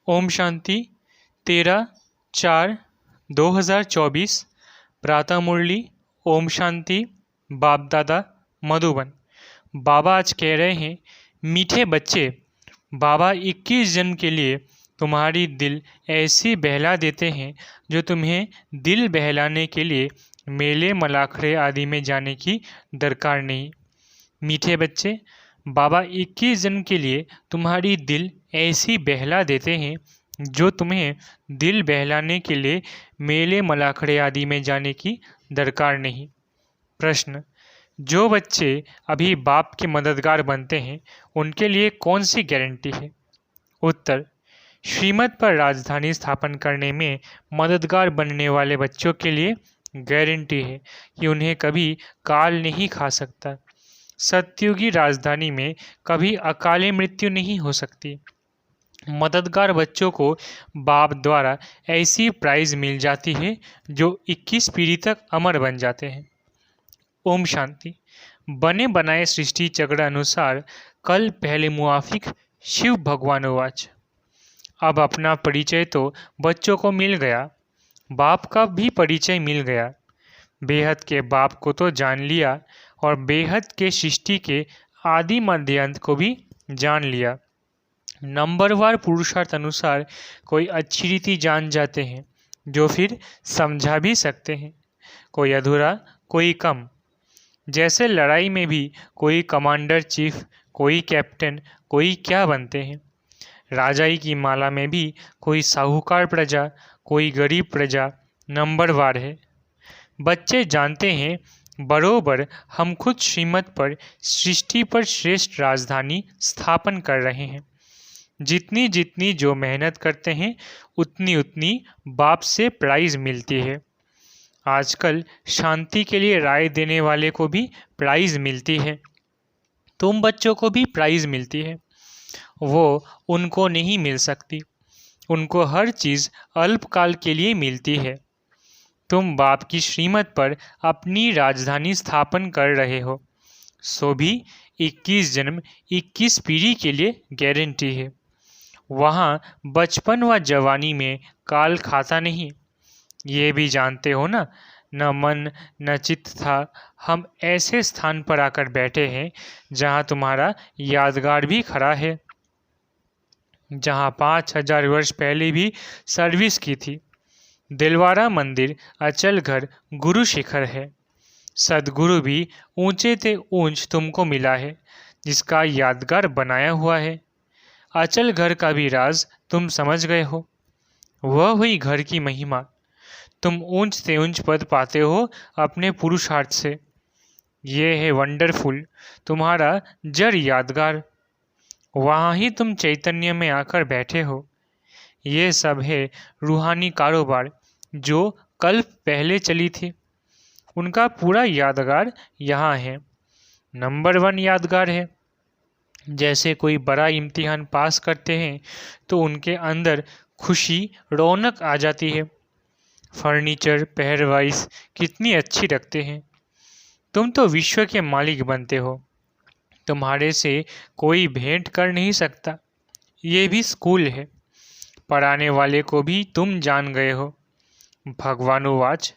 ओम शांति 13/4/2024 प्रातः मुरली। ओम शांति। बाप दादा मधुबन। बाबा आज कह रहे हैं, मीठे बच्चे, बाबा 21 जन्म के लिए तुम्हारी दिल ऐसी बहला देते हैं जो तुम्हें दिल बहलाने के लिए मेले मलाखड़े आदि में जाने की दरकार नहीं। मीठे बच्चे, बाबा 21 जन्म के लिए तुम्हारी दिल ऐसी बहला देते हैं जो तुम्हें दिल बहलाने के लिए मेले मलाखड़े आदि में जाने की दरकार नहीं। प्रश्न, जो बच्चे अभी बाप के मददगार बनते हैं उनके लिए कौन सी गारंटी है? उत्तर, श्रीमत पर राजधानी स्थापन करने में मददगार बनने वाले बच्चों के लिए गारंटी है कि उन्हें कभी काल नहीं खा सकता। सतयुगी राजधानी में कभी अकाले मृत्यु नहीं हो सकती। मददगार बच्चों को बाप द्वारा ऐसी प्राइज मिल जाती है जो 21 पीढ़ी तक अमर बन जाते हैं। ओम शांति। बने बनाए सृष्टि चक्र अनुसार कल पहले मुआफिक शिव भगवानोवाच। अब अपना परिचय तो बच्चों को मिल गया, बाप का भी परिचय मिल गया। बेहद के बाप को तो जान लिया और बेहद के सृष्टि के आदि मध्य अंत को भी जान लिया। नंबरवार पुरुषार्थ अनुसार कोई अच्छी रीति जान जाते हैं जो फिर समझा भी सकते हैं, कोई अधूरा कोई कम। जैसे लड़ाई में भी कोई कमांडर चीफ, कोई कैप्टन, कोई क्या बनते हैं। राजाई की माला में भी कोई साहूकार प्रजा, कोई गरीब प्रजा नंबरवार है। बच्चे जानते हैं बरोबर हम खुद श्रीमत पर सृष्टि पर श्रेष्ठ राजधानी स्थापन कर रहे हैं। जितनी जितनी जो मेहनत करते हैं उतनी उतनी बाप से प्राइज मिलती है। आजकल शांति के लिए राय देने वाले को भी प्राइज मिलती है, तुम बच्चों को भी प्राइज मिलती है। वो उनको नहीं मिल सकती, उनको हर चीज़ अल्पकाल के लिए मिलती है। तुम बाप की श्रीमत पर अपनी राजधानी स्थापन कर रहे हो, सो भी 21 जन्म 21 पीढ़ी के लिए गारंटी है। वहाँ बचपन व जवानी में काल खाता नहीं, ये भी जानते हो ना। न मन न चित्त था, हम ऐसे स्थान पर आकर बैठे हैं जहाँ तुम्हारा यादगार भी खड़ा है, जहाँ 5000 वर्ष पहले भी सर्विस की थी। दिलवारा मंदिर अचल घर गुरु शिखर है। सदगुरु भी ऊंचे ते ऊंच तुमको मिला है, जिसका यादगार बनाया हुआ है। अचल घर का भी राज तुम समझ गए हो, वह हुई घर की महिमा। तुम ऊंच से ऊंच पद पाते हो अपने पुरुषार्थ से। ये है वंडरफुल तुम्हारा जड़ यादगार। वहाँ ही तुम चैतन्य में आकर बैठे हो। ये सब है रूहानी कारोबार जो कल्प पहले चली थी, उनका पूरा यादगार यहाँ है। नंबर 1 यादगार है। जैसे कोई बड़ा इम्तिहान पास करते हैं तो उनके अंदर खुशी रौनक आ जाती है। फर्नीचर पहरवाइश कितनी अच्छी रखते हैं। तुम तो विश्व के मालिक बनते हो, तुम्हारे से कोई भेंट कर नहीं सकता। ये भी स्कूल है, पढ़ाने वाले को भी तुम जान गए हो। भगवानोवाच,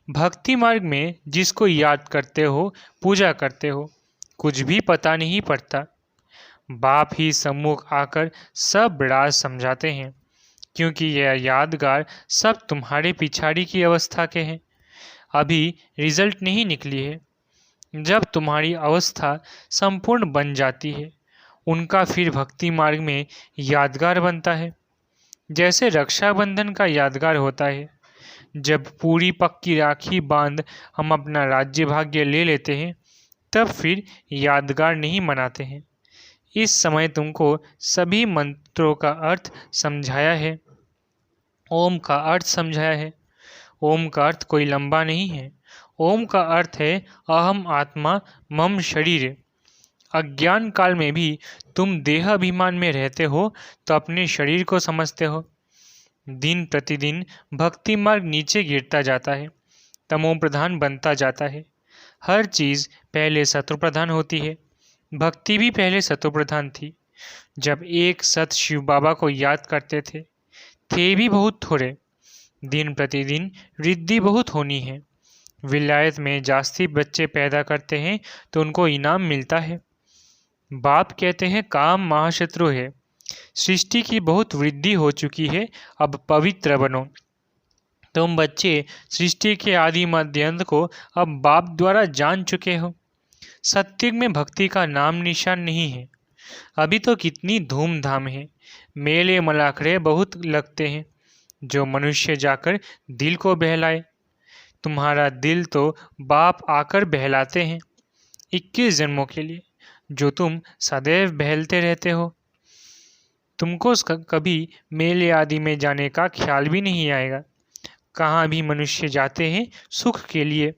भक्ति मार्ग में जिसको याद करते हो, पूजा करते हो, कुछ भी पता नहीं पड़ता। बाप ही सम्मुख आकर सब राज समझाते हैं, क्योंकि यह यादगार सब तुम्हारे पिछाड़ी की अवस्था के हैं। अभी रिजल्ट नहीं निकली है। जब तुम्हारी अवस्था संपूर्ण बन जाती है, उनका फिर भक्ति मार्ग में यादगार बनता है। जैसे रक्षाबंधन का यादगार होता है, जब पूरी पक्की राखी बांध हम अपना राज्य भाग्य ले लेते हैं, तब फिर यादगार नहीं मनाते हैं। इस समय तुमको सभी मंत्रों का अर्थ समझाया है, ओम का अर्थ समझाया है। ओम का अर्थ कोई लंबा नहीं है। ओम का अर्थ है अहम आत्मा मम शरीर। अज्ञान काल में भी तुम देह अभिमान में रहते हो तो अपने शरीर को समझते हो। दिन प्रतिदिन भक्ति मार्ग नीचे गिरता जाता है, तमो प्रधान बनता जाता है। हर चीज़ पहले सत्व प्रधान होती है, भक्ति भी पहले सत्व प्रधान थी। जब एक सत शिव बाबा को याद करते थे थे भी बहुत थोड़े। दिन प्रतिदिन वृद्धि बहुत होनी है। विलायत में जास्ती बच्चे पैदा करते हैं तो उनको इनाम मिलता है। बाप कहते हैं काम महाशत्रु है। सृष्टि की बहुत वृद्धि हो चुकी है, अब पवित्र बनो। तुम बच्चे सृष्टि के आदि मध्य अंत को अब बाप द्वारा जान चुके हो। सत्युग में भक्ति का नाम निशान नहीं है। अभी तो कितनी धूमधाम है, मेले मलाखड़े बहुत लगते हैं। जो मनुष्य जाकर दिल को बहलाए, तुम्हारा दिल तो बाप आकर बहलाते हैं 21 जन्मों के लिए, जो तुम सदैव बहलते रहते हो। तुमको कभी मेले आदि में जाने का ख्याल भी नहीं आएगा। कहाँ भी मनुष्य जाते हैं सुख के लिए।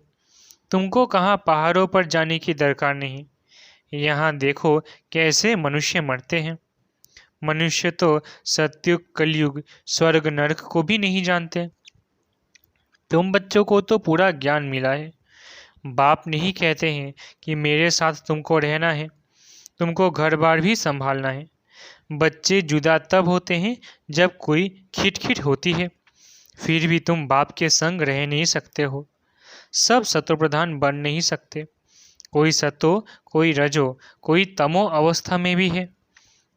तुमको कहाँ पहाड़ों पर जाने की दरकार नहीं। यहाँ देखो कैसे मनुष्य मरते हैं। मनुष्य तो सत्युग कलयुग स्वर्ग नरक को भी नहीं जानते। तुम बच्चों को तो पूरा ज्ञान मिला है। बाप नहीं कहते हैं कि मेरे साथ तुमको रहना है, तुमको घर बार भी संभालना है। बच्चे जुदा तब होते हैं जब कोई खिटखिट होती है, फिर भी तुम बाप के संग रह नहीं सकते हो। सब सतोप्रधान बन नहीं सकते। कोई सतो, कोई रजो, कोई तमो अवस्था में भी है।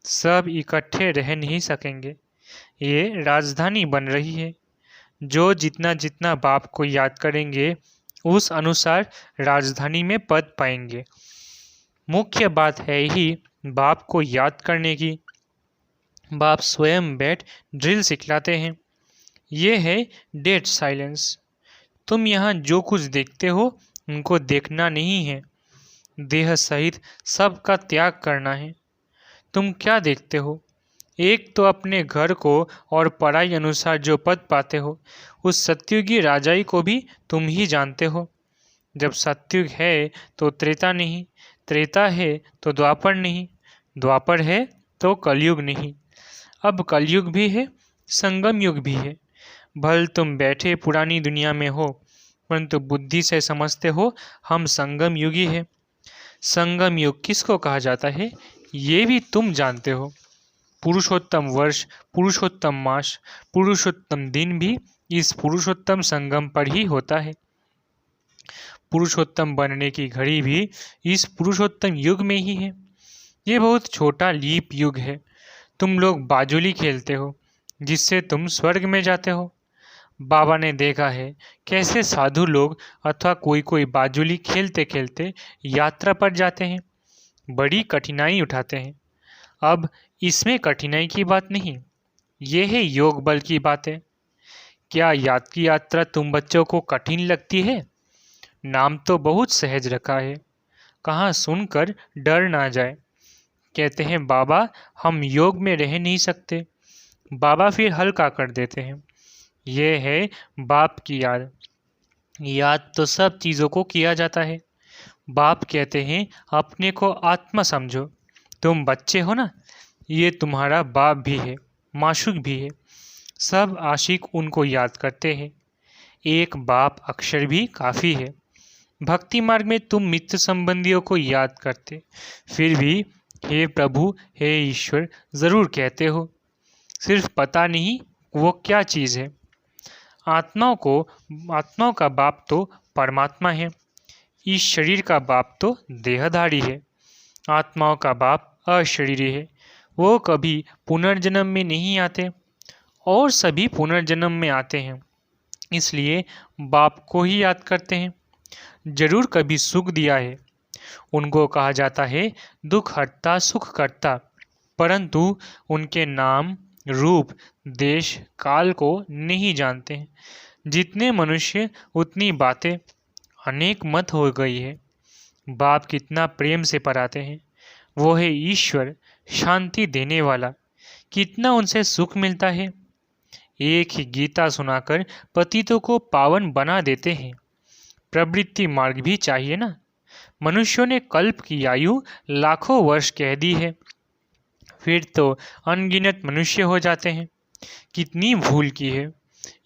सब इकट्ठे रह नहीं सकेंगे। ये राजधानी बन रही है। जो जितना जितना बाप को याद करेंगे उस अनुसार राजधानी में पद पाएंगे। मुख्य बात है ही बाप को याद करने की। बाप स्वयं बैठ ड्रिल सिखलाते हैं। ये है डेड साइलेंस। तुम यहाँ जो कुछ देखते हो उनको देखना नहीं है, देह सहित सब का त्याग करना है। तुम क्या देखते हो? एक तो अपने घर को और पढ़ाई अनुसार जो पद पाते हो, उस सत्युगी राजाई को भी तुम ही जानते हो। जब सत्युग है तो त्रेता नहीं, त्रेता है तो द्वापर नहीं, द्वापर है तो कलयुग नहीं। अब कलयुग भी है, संगम युग भी है। भल तुम बैठे पुरानी दुनिया में हो, परंतु बुद्धि से समझते हो हम संगम युगी है। संगम युग किसको कहा जाता है ये भी तुम जानते हो। पुरुषोत्तम वर्ष, पुरुषोत्तम मास, पुरुषोत्तम दिन भी इस पुरुषोत्तम संगम पर ही होता है। पुरुषोत्तम बनने की घड़ी भी इस पुरुषोत्तम युग में ही है। ये बहुत छोटा लीप युग है। तुम लोग बाजुली खेलते हो जिससे तुम स्वर्ग में जाते हो। बाबा ने देखा है कैसे साधु लोग अथवा कोई कोई बाजुली खेलते खेलते यात्रा पर जाते हैं, बड़ी कठिनाई उठाते हैं। अब इसमें कठिनाई की बात नहीं, ये है योग बल की बात है। क्या याद की यात्रा तुम बच्चों को कठिन लगती है? नाम तो बहुत सहज रखा है, कहाँ सुनकर डर ना जाए। कहते हैं बाबा हम योग में रह नहीं सकते, बाबा फिर हल्का कर देते हैं। ये है बाप की याद। याद तो सब चीज़ों को किया जाता है। बाप कहते हैं अपने को आत्मा समझो। तुम बच्चे हो ना, ये तुम्हारा बाप भी है, माशूक भी है। सब आशिक उनको याद करते हैं। एक बाप अक्षर भी काफ़ी है। भक्ति मार्ग में तुम मित्र संबंधियों को याद करते, फिर भी हे प्रभु हे ईश्वर ज़रूर कहते हो। सिर्फ पता नहीं वो क्या चीज़ है। आत्माओं का बाप तो परमात्मा है। इस शरीर का बाप तो देहधारी है। आत्माओं का बाप अशरीरी है, वो कभी पुनर्जन्म में नहीं आते और सभी पुनर्जन्म में आते हैं, इसलिए बाप को ही याद करते हैं। जरूर कभी सुख दिया है, उनको कहा जाता है दुख हरता सुख करता, परंतु उनके नाम रूप देश काल को नहीं जानते हैं। जितने मनुष्य उतनी बातें, अनेक मत हो गई है। बाप कितना प्रेम से पढ़ाते हैं। वो है ईश्वर, शांति देने वाला। कितना उनसे सुख मिलता है। एक ही गीता सुनाकर पतितों को पावन बना देते हैं। प्रवृत्ति मार्ग भी चाहिए ना। मनुष्यों ने कल्प की आयु लाखों वर्ष कह दी है, फिर तो अनगिनत मनुष्य हो जाते हैं। कितनी भूल की है।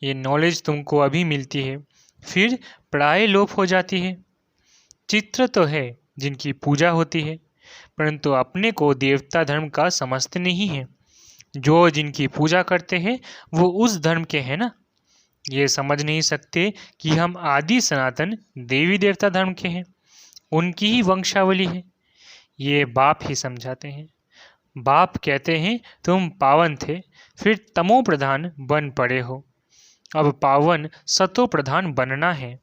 ये नॉलेज तुमको अभी मिलती है, फिर प्राय लोप हो जाती है। चित्र तो है जिनकी पूजा होती है, परंतु अपने को देवता धर्म का समझते नहीं है। जो जिनकी पूजा करते हैं वो उस धर्म के हैं ना। ये समझ नहीं सकते कि हम आदि सनातन देवी देवता धर्म के हैं, उनकी ही वंशावली है। ये बाप ही समझाते हैं। बाप कहते हैं तुम पावन थे, फिर तमो प्रधान बन पड़े हो, अब पावन सतो प्रधान बनना है।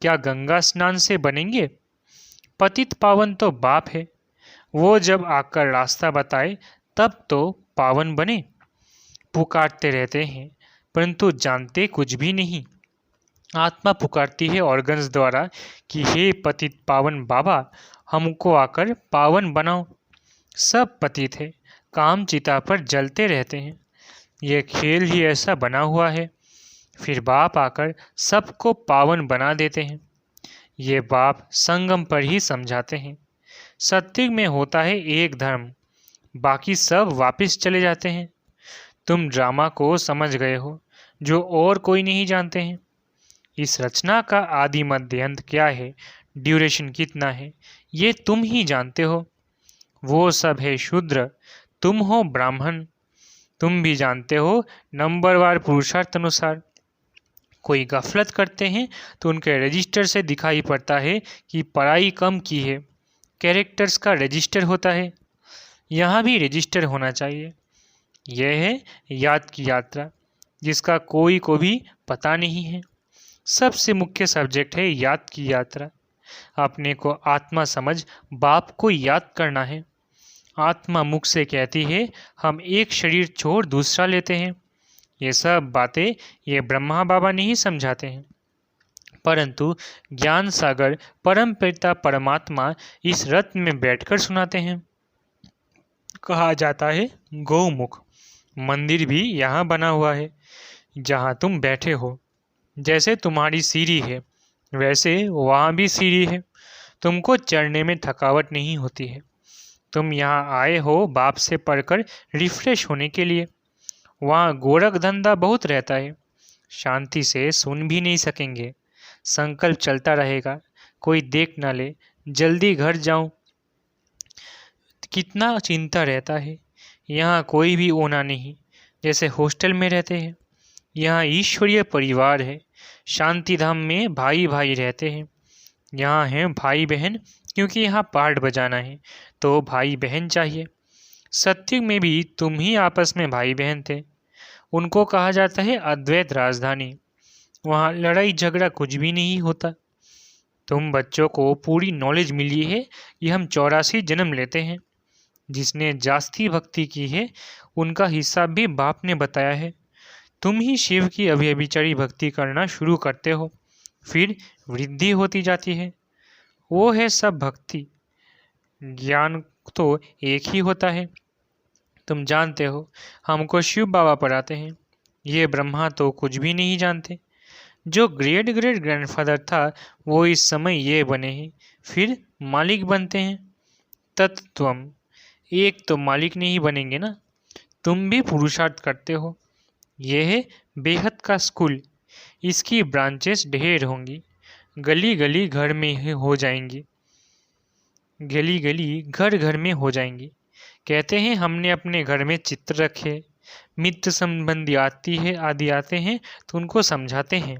क्या गंगा स्नान से बनेंगे? पतित पावन तो बाप है, वो जब आकर रास्ता बताए तब तो पावन बने। पुकारते रहते हैं परंतु जानते कुछ भी नहीं। आत्मा पुकारती है ऑर्गन्स द्वारा कि हे पतित पावन बाबा, हमको आकर पावन बनाओ। सब पतित है, काम चिता पर जलते रहते हैं। यह खेल ही ऐसा बना हुआ है। फिर बाप आकर सबको पावन बना देते हैं। ये बाप संगम पर ही समझाते हैं। सत्युग में होता है एक धर्म, बाकी सब वापस चले जाते हैं। तुम ड्रामा को समझ गए हो, जो और कोई नहीं जानते हैं। इस रचना का आदि मध्य अंत क्या है, ड्यूरेशन कितना है, ये तुम ही जानते हो। वो सब है शूद्र, तुम हो ब्राह्मण। तुम भी जानते हो नंबरवार पुरुषार्थ अनुसार। कोई गफलत करते हैं तो उनके रजिस्टर से दिखाई पड़ता है कि पढ़ाई कम की है। कैरेक्टर्स का रजिस्टर होता है, यहाँ भी रजिस्टर होना चाहिए। यह है याद की यात्रा, जिसका कोई को भी पता नहीं है। सबसे मुख्य सब्जेक्ट है याद की यात्रा। अपने को आत्मा समझ बाप को याद करना है। आत्मा मुख से कहती है हम एक शरीर छोड़ दूसरा लेते हैं। ये सब बातें ये ब्रह्मा बाबा नहीं समझाते हैं, परंतु ज्ञान सागर परम पिता परमात्मा इस रथ में बैठकर सुनाते हैं। कहा जाता है गौमुख मंदिर भी यहाँ बना हुआ है, जहाँ तुम बैठे हो। जैसे तुम्हारी सीढ़ी है वैसे वहाँ भी सीढ़ी है। तुमको चढ़ने में थकावट नहीं होती है। तुम यहाँ आए हो बाप से पढ़कर रिफ्रेश होने के लिए। वहाँ गोरख धंधा बहुत रहता है, शांति से सुन भी नहीं सकेंगे। संकल्प चलता रहेगा, कोई देख ना ले, जल्दी घर जाऊं, कितना चिंता रहता है। यहाँ कोई भी ओना नहीं, जैसे हॉस्टल में रहते हैं। यहाँ ईश्वरीय परिवार है। शांति धाम में भाई भाई रहते हैं। यहाँ हैं भाई बहन, क्योंकि यहाँ पार्ट बजाना है तो भाई बहन चाहिए। सत्युग में भी तुम ही आपस में भाई बहन थे। उनको कहा जाता है अद्वैत राजधानी। वहाँ लड़ाई झगड़ा कुछ भी नहीं होता। तुम बच्चों को पूरी नॉलेज मिली है कि हम 84 जन्म लेते हैं। जिसने जास्ती भक्ति की है उनका हिसाब भी बाप ने बताया है। तुम ही शिव की अभिचरी भक्ति करना शुरू करते हो, फिर वृद्धि होती जाती है। वो है सब भक्ति। ज्ञान तो एक ही होता है। तुम जानते हो हमको शिव बाबा पढ़ाते हैं। ये ब्रह्मा तो कुछ भी नहीं जानते। जो ग्रेट ग्रेट ग्रैंडफादर था वो इस समय ये बने हैं, फिर मालिक बनते हैं। तत्त्वम एक तो मालिक नहीं बनेंगे ना। तुम भी पुरुषार्थ करते हो। यह है बेहद का स्कूल। इसकी ब्रांचेस ढेर होंगी, गली गली घर में हो जाएंगी, गली गली घर घर में हो जाएंगी। कहते हैं हमने अपने घर में चित्र रखे, मित्र संबंधी आदि आते हैं तो उनको समझाते हैं।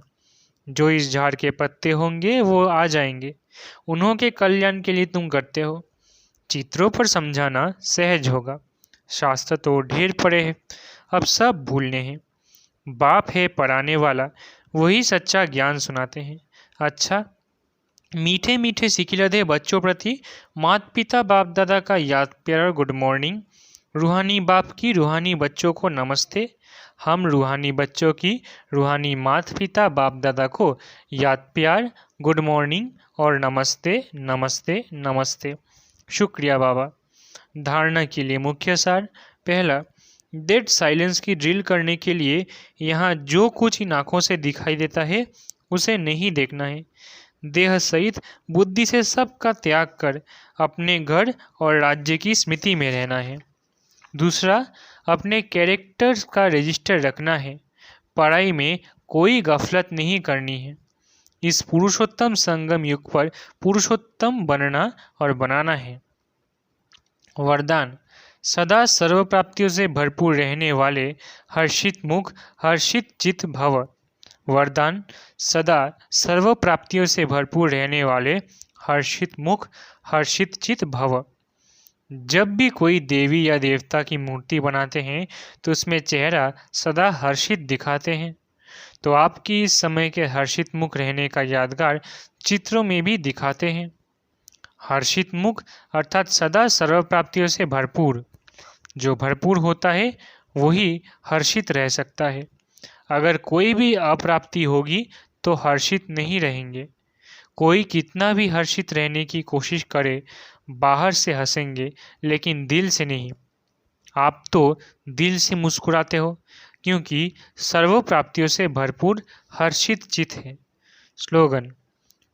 जो इस झाड़ के पत्ते होंगे वो आ जाएंगे, उन्हों के कल्याण के लिए तुम करते हो। चित्रों पर समझाना सहज होगा। शास्त्र तो ढेर पड़े हैं, अब सब भूलने हैं। बाप है पढ़ाने वाला, वही सच्चा ज्ञान सुनाते हैं। अच्छा, मीठे मीठे सिकिलधे बच्चों प्रति माता पिता बाप दादा का याद प्यार गुड मॉर्निंग। रूहानी बाप की रूहानी बच्चों को नमस्ते। हम रूहानी बच्चों की रूहानी माता पिता बाप दादा को याद प्यार गुड मॉर्निंग और नमस्ते नमस्ते नमस्ते। शुक्रिया बाबा। धारणा के लिए मुख्य सार। पहला, डेड साइलेंस की ड्रिल करने के लिए यहाँ जो कुछ इन आँखों से दिखाई देता है उसे नहीं देखना है। देह सहित बुद्धि से सबका त्याग कर अपने घर और राज्य की स्मृति में रहना है। दूसरा, अपने कैरेक्टर्स का रजिस्टर रखना है। पढ़ाई में कोई गफलत नहीं करनी है। इस पुरुषोत्तम संगम युग पर पुरुषोत्तम बनना और बनाना है। वरदान, सदा सर्व प्राप्तियों से भरपूर रहने वाले हर्षित मुख हर्षित चित भव। वरदान, सदा सर्व प्राप्तियों से भरपूर रहने वाले हर्षित मुख हर्षित चित भव। जब भी कोई देवी या देवता की मूर्ति बनाते हैं तो उसमें चेहरा सदा हर्षित दिखाते हैं। तो आपकी इस समय के हर्षित मुख रहने का यादगार चित्रों में भी दिखाते हैं। हर्षित मुख अर्थात सदा सर्व प्राप्तियों से भरपूर। जो भरपूर होता है वही हर्षित रह सकता है। अगर कोई भी अप्राप्ति होगी तो हर्षित नहीं रहेंगे। कोई कितना भी हर्षित रहने की कोशिश करे, बाहर से हंसेंगे लेकिन दिल से नहीं। आप तो दिल से मुस्कुराते हो क्योंकि सर्व प्राप्तियों से भरपूर हर्षित चित है। स्लोगन,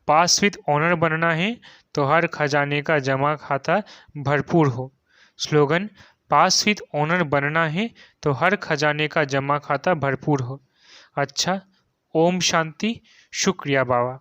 पास विद ऑनर बनना है तो हर खजाने का जमा खाता भरपूर हो। स्लोगन, पास विद ऑनर बनना है तो हर खजाने का जमा खाता भरपूर हो। अच्छा, ओम शांति। शुक्रिया बाबा।